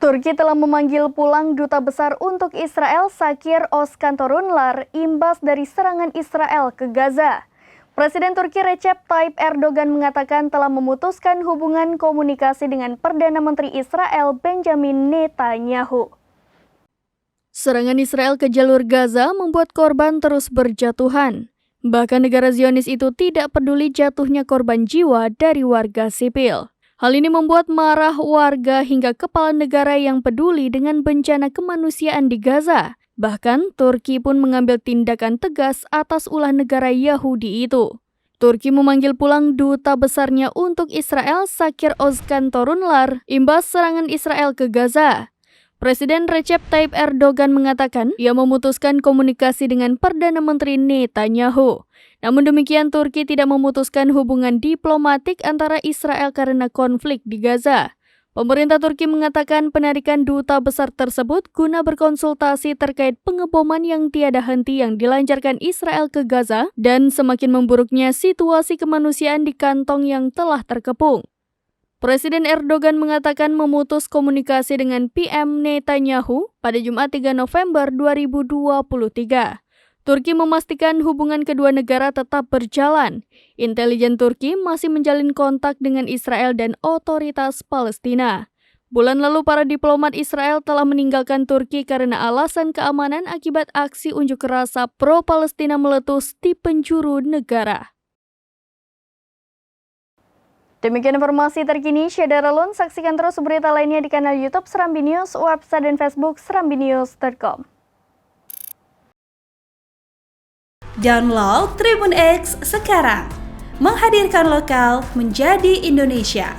Turki telah memanggil pulang Duta Besar untuk Israel Sakir Özkan Torunlar imbas dari serangan Israel ke Gaza. Presiden Turki Recep Tayyip Erdogan mengatakan telah memutuskan hubungan komunikasi dengan Perdana Menteri Israel Benjamin Netanyahu. Serangan Israel ke jalur Gaza membuat korban terus berjatuhan. Bahkan negara Zionis itu tidak peduli jatuhnya korban jiwa dari warga sipil. Hal ini membuat marah warga hingga kepala negara yang peduli dengan bencana kemanusiaan di Gaza. Bahkan, Turki pun mengambil tindakan tegas atas ulah negara Yahudi itu. Turki memanggil pulang duta besarnya untuk Israel Sakir Özkan Torunlar imbas serangan Israel ke Gaza. Presiden Recep Tayyip Erdogan mengatakan ia memutuskan komunikasi dengan Perdana Menteri Netanyahu. Namun demikian, Turki tidak memutuskan hubungan diplomatik antara Israel karena konflik di Gaza. Pemerintah Turki mengatakan penarikan duta besar tersebut guna berkonsultasi terkait pengeboman yang tiada henti yang dilancarkan Israel ke Gaza dan semakin memburuknya situasi kemanusiaan di kantong yang telah terkepung. Presiden Erdogan mengatakan memutus komunikasi dengan PM Netanyahu pada Jumat 3 November 2023. Turki memastikan hubungan kedua negara tetap berjalan. Intelijen Turki masih menjalin kontak dengan Israel dan otoritas Palestina. Bulan lalu para diplomat Israel telah meninggalkan Turki karena alasan keamanan akibat aksi unjuk rasa pro-Palestina meletus di penjuru negara. Demikian informasi terkini, Syadaralun. Saksikan terus berita lainnya di kanal YouTube Serambi News, website dan Facebook serambinews.com. Download Tribun X sekarang, menghadirkan lokal menjadi Indonesia.